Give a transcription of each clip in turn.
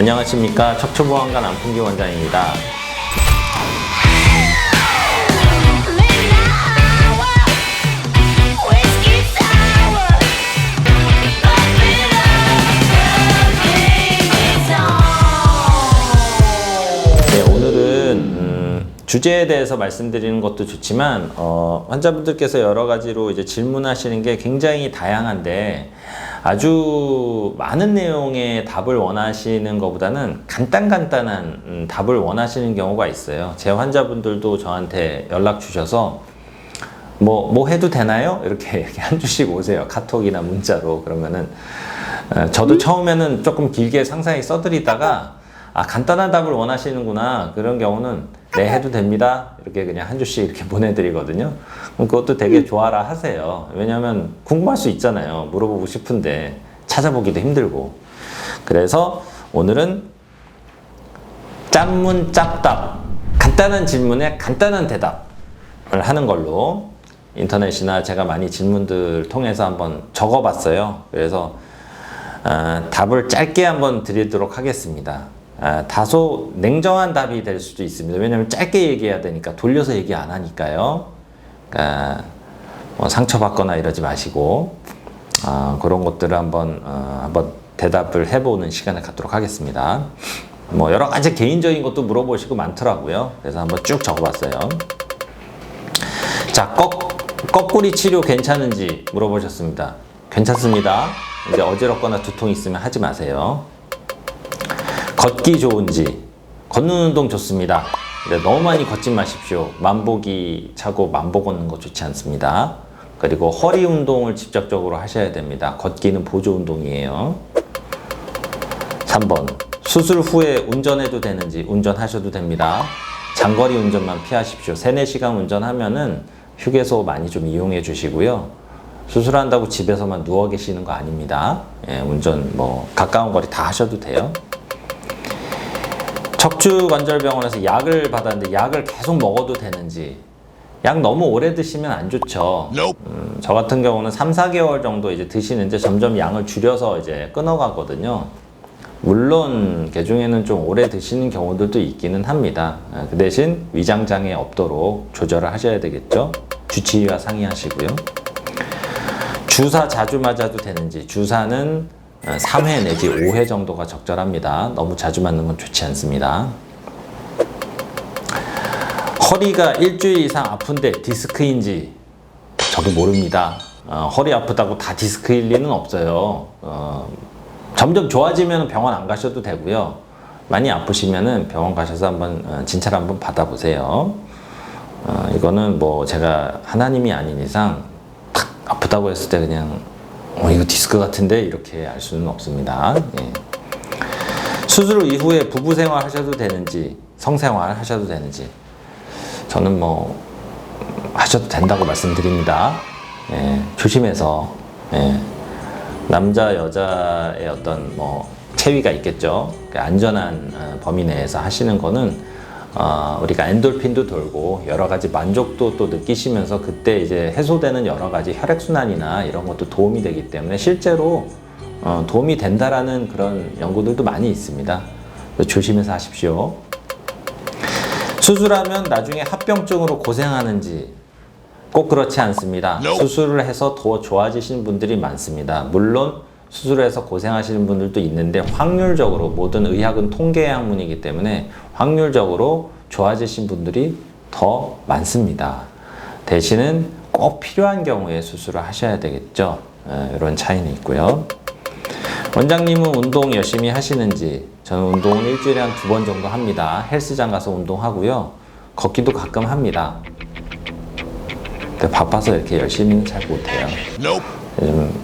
안녕하십니까. 척추보안관 안풍기 원장입니다. 네, 오늘은 주제에 대해서 말씀드리는 것도 좋지만 환자분들께서 여러 가지로 이제 질문하시는 게 굉장히 다양한데 아주 많은 내용의 답을 원하시는 것보다는 간단한 답을 원하시는 경우가 있어요. 제 환자분들도 저한테 연락 주셔서 뭐 해도 되나요? 이렇게 한 주씩 오세요. 카톡이나 문자로. 그러면은 저도 처음에는 조금 길게 상세히 써드리다가 간단한 답을 원하시는구나. 그런 경우는 네, 해도 됩니다. 이렇게 그냥 한 주씩 이렇게 보내드리거든요. 그럼 그것도 되게 좋아라 하세요. 왜냐하면 궁금할 수 있잖아요. 물어보고 싶은데 찾아보기도 힘들고. 그래서 오늘은 짠문 짭답, 간단한 질문에 간단한 대답을 하는 걸로 인터넷이나 제가 많이 질문들 통해서 한번 적어봤어요. 그래서 답을 짧게 한번 드리도록 하겠습니다. 다소 냉정한 답이 될 수도 있습니다. 왜냐하면 짧게 얘기해야 되니까 돌려서 얘기 안 하니까요. 그러니까 상처받거나 이러지 마시고 그런 것들을 한번 대답을 해보는 시간을 갖도록 하겠습니다. 뭐 여러 가지 개인적인 것도 물어보시고 많더라고요. 그래서 한번 쭉 적어봤어요. 자, 거꾸리 치료 괜찮은지 물어보셨습니다. 괜찮습니다. 이제 어지럽거나 두통 있으면 하지 마세요. 걷기 좋은지, 걷는 운동 좋습니다. 근데 너무 많이 걷지 마십시오. 만보기 차고 만보 걷는 거 좋지 않습니다. 그리고 허리 운동을 직접적으로 하셔야 됩니다. 걷기는 보조 운동이에요. 3번, 수술 후에 운전해도 되는지, 운전하셔도 됩니다. 장거리 운전만 피하십시오. 3-4시간 운전하면은 휴게소 많이 좀 이용해 주시고요. 수술한다고 집에서만 누워 계시는 거 아닙니다. 예, 운전 가까운 거리 다 하셔도 돼요. 척추관절병원에서 약을 받았는데 약을 계속 먹어도 되는지, 약 너무 오래 드시면 안 좋죠. 저 같은 경우는 3-4개월 정도 이제 드시는데 점점 양을 줄여서 이제 끊어가거든요. 물론 그 중에는 좀 오래 드시는 경우들도 있기는 합니다. 그 대신 위장장애 없도록 조절을 하셔야 되겠죠. 주치의와 상의하시고요. 주사 자주 맞아도 되는지, 주사는 3회 내지 5회 정도가 적절합니다. 너무 자주 맞는 건 좋지 않습니다. 허리가 일주일 이상 아픈데 디스크인지 저도 모릅니다. 허리 아프다고 다 디스크일 리는 없어요. 점점 좋아지면 병원 안 가셔도 되고요. 많이 아프시면은 병원 가셔서 한번 진찰 한번 받아보세요. 이거는 제가 하나님이 아닌 이상 탁 아프다고 했을 때 그냥 이거 디스크 같은데 이렇게 알 수는 없습니다. 예. 수술 이후에 부부 생활 하셔도 되는지, 성생활 하셔도 되는지, 저는 하셔도 된다고 말씀드립니다. 예, 조심해서. 예. 남자 여자의 어떤 체위가 있겠죠. 안전한 범위 내에서 하시는 거는 우리가 엔돌핀도 돌고 여러 가지 만족도 또 느끼시면서 그때 이제 해소되는 여러 가지 혈액순환이나 이런 것도 도움이 되기 때문에 실제로 도움이 된다라는 그런 연구들도 많이 있습니다. 조심해서 하십시오. 수술하면 나중에 합병증으로 고생하는지, 꼭 그렇지 않습니다. 수술을 해서 더 좋아지시는 분들이 많습니다. 물론 수술을 해서 고생하시는 분들도 있는데 확률적으로, 모든 의학은 통계의 학문이기 때문에 확률적으로 좋아지신 분들이 더 많습니다. 대신은 꼭 필요한 경우에 수술을 하셔야 되겠죠. 이런 차이는 있고요. 원장님은 운동 열심히 하시는지, 저는 운동은 일주일에 한 2번 정도 합니다. 헬스장 가서 운동하고요. 걷기도 가끔 합니다. 근데 바빠서 이렇게 열심히는 잘 못해요. 요즘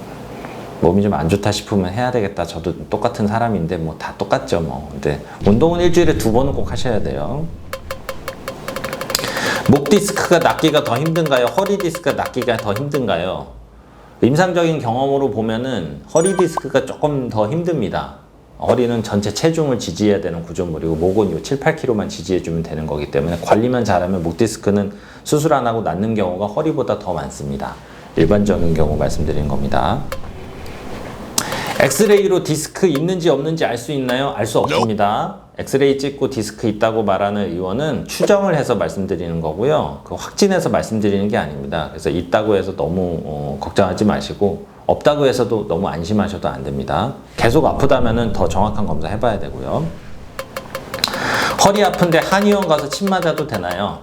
몸이 좀 안 좋다 싶으면 해야 되겠다. 저도 똑같은 사람인데 다 똑같죠. 근데 운동은 일주일에 2번은 꼭 하셔야 돼요. 목 디스크가 낫기가 더 힘든가요? 허리 디스크가 낫기가 더 힘든가요? 임상적인 경험으로 보면은 허리 디스크가 조금 더 힘듭니다. 허리는 전체 체중을 지지해야 되는 구조물이고 목은 7-8kg만 지지해주면 되는 거기 때문에 관리만 잘하면 목 디스크는 수술 안 하고 낫는 경우가 허리보다 더 많습니다. 일반적인 경우 말씀드리는 겁니다. 엑스레이로 디스크 있는지 없는지 알 수 있나요? 알 수 없습니다. 엑스레이 찍고 디스크 있다고 말하는 의원은 추정을 해서 말씀드리는 거고요. 그 확진해서 말씀드리는 게 아닙니다. 그래서 있다고 해서 너무 걱정하지 마시고 없다고 해서도 너무 안심하셔도 안 됩니다. 계속 아프다면은 더 정확한 검사 해봐야 되고요. 허리 아픈데 한의원 가서 침 맞아도 되나요?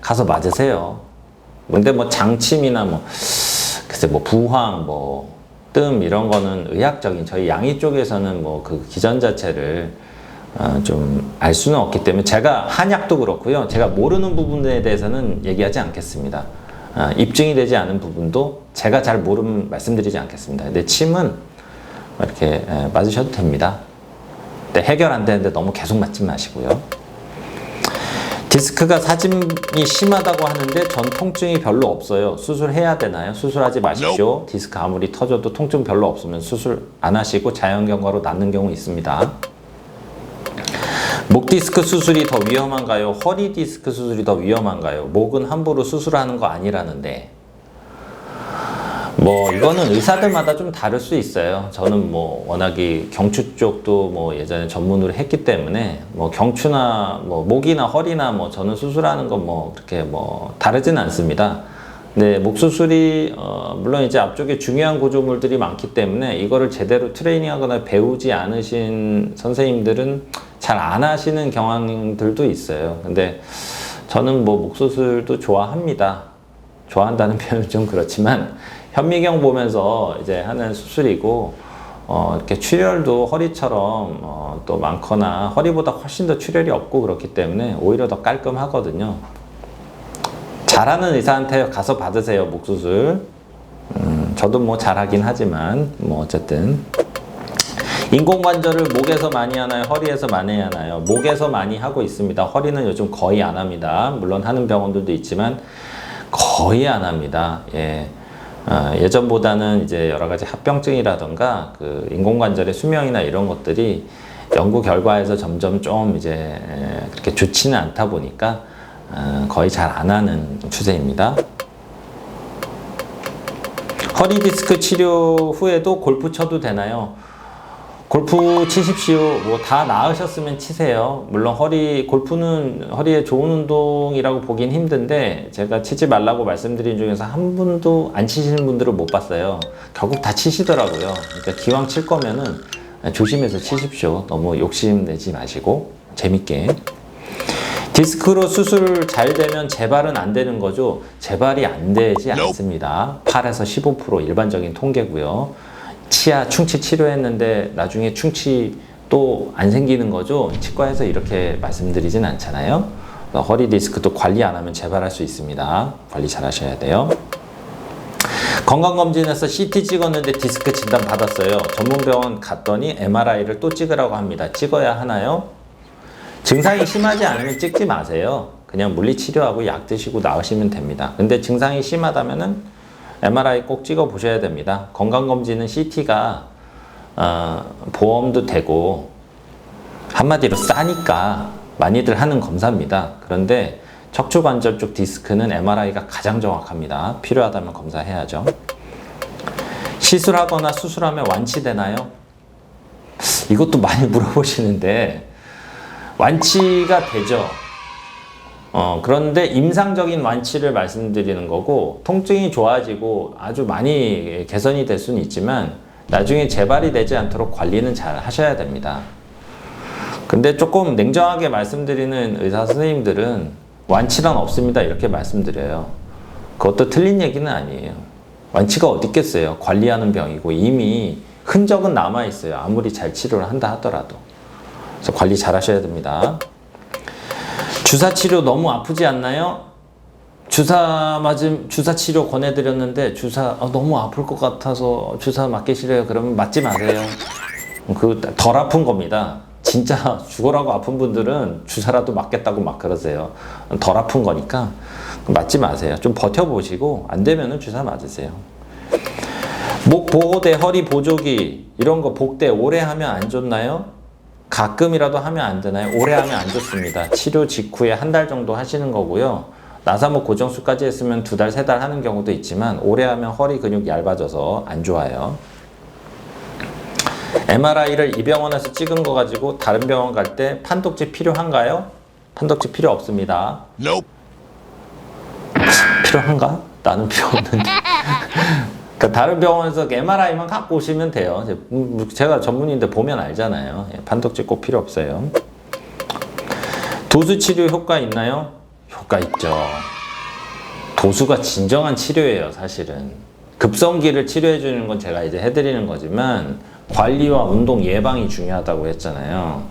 가서 맞으세요. 근데 뭐 장침이나 뭐 글쎄 뭐 부황 뭐 뜸 이런 거는 의학적인 저희 양의 쪽에서는 뭐 그 기전 자체를 좀 알 수는 없기 때문에 제가 한약도 그렇고요. 제가 모르는 부분에 대해서는 얘기하지 않겠습니다. 입증이 되지 않은 부분도 제가 잘 모르면 말씀드리지 않겠습니다. 근데 침은 이렇게 맞으셔도 됩니다. 근데 해결 안 되는데 너무 계속 맞지 마시고요. 디스크가 사짐이 심하다고 하는데 전 통증이 별로 없어요. 수술해야 되나요? 수술하지 마십시오. 디스크 아무리 터져도 통증 별로 없으면 수술 안 하시고 자연경과로 낫는 경우 있습니다. 목 디스크 수술이 더 위험한가요? 허리 디스크 수술이 더 위험한가요? 목은 함부로 수술하는 거 아니라는데 뭐 이거는 의사들마다 좀 다를 수 있어요. 저는 뭐 워낙에 경추 쪽도 뭐 예전에 전문으로 했기 때문에 뭐 경추나 뭐 목이나 허리나 뭐 저는 수술하는 건 뭐 그렇게 뭐 다르진 않습니다. 근데 목 수술이 물론 이제 앞쪽에 중요한 구조물들이 많기 때문에 이거를 제대로 트레이닝하거나 배우지 않으신 선생님들은 잘 안 하시는 경향들도 있어요. 근데 저는 뭐 목 수술도 좋아합니다. 좋아한다는 표현은 좀 그렇지만 현미경 보면서 이제 하는 수술이고 이렇게 출혈도 허리처럼 또 많거나 허리보다 훨씬 더 출혈이 없고 그렇기 때문에 오히려 더 깔끔하거든요. 잘하는 의사한테 가서 받으세요, 목 수술. 저도 뭐 잘하긴 하지만 뭐 어쨌든 인공관절을 목에서 많이 하나요? 허리에서 많이 하나요? 목에서 많이 하고 있습니다. 허리는 요즘 거의 안 합니다. 물론 하는 병원들도 있지만 거의 안 합니다. 예. 예전보다는 이제 여러 가지 합병증이라던가 그 인공관절의 수명이나 이런 것들이 연구 결과에서 점점 좀 이제 그렇게 좋지는 않다 보니까 거의 잘 안 하는 추세입니다. 허리 디스크 치료 후에도 골프 쳐도 되나요? 골프 치십시오. 뭐 다 나으셨으면 치세요. 물론 골프는 허리에 좋은 운동이라고 보긴 힘든데 제가 치지 말라고 말씀드린 중에서 한 분도 안 치시는 분들을 못 봤어요. 결국 다 치시더라고요. 그러니까 기왕 칠 거면은 조심해서 치십시오. 너무 욕심 내지 마시고 재밌게. 디스크로 수술 잘 되면 재발은 안 되는 거죠? 재발이 안 되지 않습니다. 8에서 15% 일반적인 통계고요. 치아 충치 치료했는데 나중에 충치 또 안 생기는 거죠? 치과에서 이렇게 말씀드리진 않잖아요. 허리 디스크도 관리 안 하면 재발할 수 있습니다. 관리 잘 하셔야 돼요. 건강검진에서 CT 찍었는데 디스크 진단 받았어요. 전문병원 갔더니 MRI를 또 찍으라고 합니다. 찍어야 하나요? 증상이 심하지 않으면 찍지 마세요. 그냥 물리치료하고 약 드시고 나으시면 됩니다. 근데 증상이 심하다면은 MRI 꼭 찍어 보셔야 됩니다. 건강검진은 CT가 보험도 되고 한마디로 싸니까 많이들 하는 검사입니다. 그런데 척추관절 쪽 디스크는 MRI가 가장 정확합니다. 필요하다면 검사해야죠. 시술하거나 수술하면 완치되나요? 이것도 많이 물어보시는데 완치가 되죠. 그런데 임상적인 완치를 말씀드리는 거고 통증이 좋아지고 아주 많이 개선이 될 수는 있지만 나중에 재발이 되지 않도록 관리는 잘 하셔야 됩니다. 근데 조금 냉정하게 말씀드리는 의사 선생님들은 완치란 없습니다 이렇게 말씀드려요. 그것도 틀린 얘기는 아니에요. 완치가 어디 있겠어요. 관리하는 병이고 이미 흔적은 남아있어요. 아무리 잘 치료를 한다 하더라도. 그래서 관리 잘 하셔야 됩니다. 주사 치료 너무 아프지 않나요? 주사 치료 권해드렸는데 주사 너무 아플 것 같아서 주사 맞기 싫어요. 그러면 맞지 마세요. 그 덜 아픈 겁니다. 진짜 죽어라고 아픈 분들은 주사라도 맞겠다고 막 그러세요. 덜 아픈 거니까 맞지 마세요. 좀 버텨보시고 안 되면은 주사 맞으세요. 목 보호대, 허리 보조기 이런 거 복대 오래 하면 안 좋나요? 가끔이라도 하면 안 되나요? 오래 하면 안 좋습니다. 치료 직후에 한 달 정도 하시는 거고요. 나사목 고정수까지 했으면 2달, 3달 하는 경우도 있지만 오래 하면 허리 근육 얇아져서 안 좋아요. MRI를 이 병원에서 찍은 거 가지고 다른 병원 갈 때 판독지 필요한가요? 판독지 필요 없습니다. Nope. 필요한가? 나는 필요 없는데. 그러니까 다른 병원에서 MRI만 갖고 오시면 돼요. 제가 전문의인데 보면 알잖아요. 판독지 꼭 필요 없어요. 도수 치료 효과 있나요? 효과 있죠. 도수가 진정한 치료예요, 사실은. 급성기를 치료해 주는 건 제가 이제 해드리는 거지만 관리와 운동 예방이 중요하다고 했잖아요.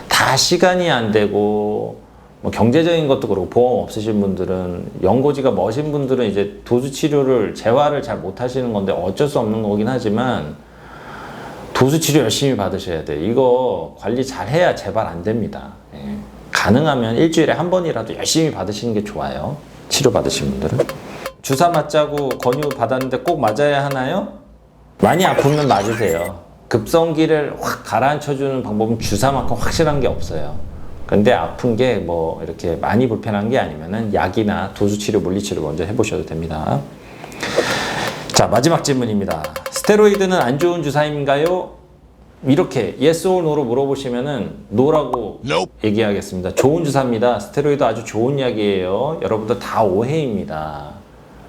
다 시간이 안 되고 뭐 경제적인 것도 그렇고 보험 없으신 분들은 연고지가 머신 분들은 이제 도수 치료를 재활을 잘 못 하시는 건데 어쩔 수 없는 거긴 하지만 도수 치료 열심히 받으셔야 돼요. 이거 관리 잘 해야 재발 안 됩니다. 예. 가능하면 일주일에 한 번이라도 열심히 받으시는 게 좋아요. 치료 받으신 분들은. 주사 맞자고 권유 받았는데 꼭 맞아야 하나요? 많이 아프면 맞으세요. 급성기를 확 가라앉혀주는 방법은 주사만큼 확실한 게 없어요. 근데 아픈 게 뭐 이렇게 많이 불편한 게 아니면은 약이나 도수치료, 물리치료 먼저 해보셔도 됩니다. 자, 마지막 질문입니다. 스테로이드는 안 좋은 주사인가요? 이렇게 yes or no로 물어보시면은 no라고 Nope. 얘기하겠습니다. 좋은 주사입니다. 스테로이드 아주 좋은 약이에요. 여러분들 다 오해입니다.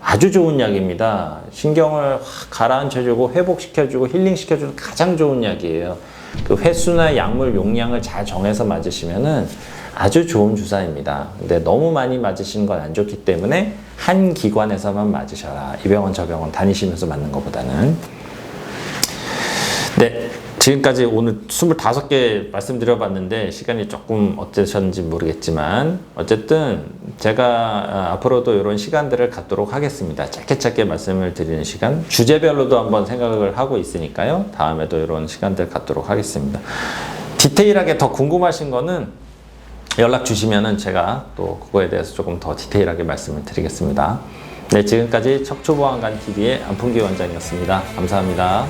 아주 좋은 약입니다. 신경을 확 가라앉혀주고 회복시켜주고 힐링시켜주는 가장 좋은 약이에요. 그 횟수나 약물 용량을 잘 정해서 맞으시면은 아주 좋은 주사입니다. 근데 너무 많이 맞으시는 건 안 좋기 때문에 한 기관에서만 맞으셔라. 이 병원 저 병원 다니시면서 맞는 것보다는. 네, 지금까지 오늘 25개 말씀드려봤는데 시간이 조금 어떠셨는지 모르겠지만 어쨌든 제가 앞으로도 이런 시간들을 갖도록 하겠습니다. 짧게 말씀을 드리는 시간, 주제별로도 한번 생각을 하고 있으니까요. 다음에도 이런 시간들 갖도록 하겠습니다. 디테일하게 더 궁금하신 거는 연락 주시면은 제가 또 그거에 대해서 조금 더 디테일하게 말씀을 드리겠습니다. 네, 지금까지 척추보안관 TV의 안풍기 원장이었습니다. 감사합니다.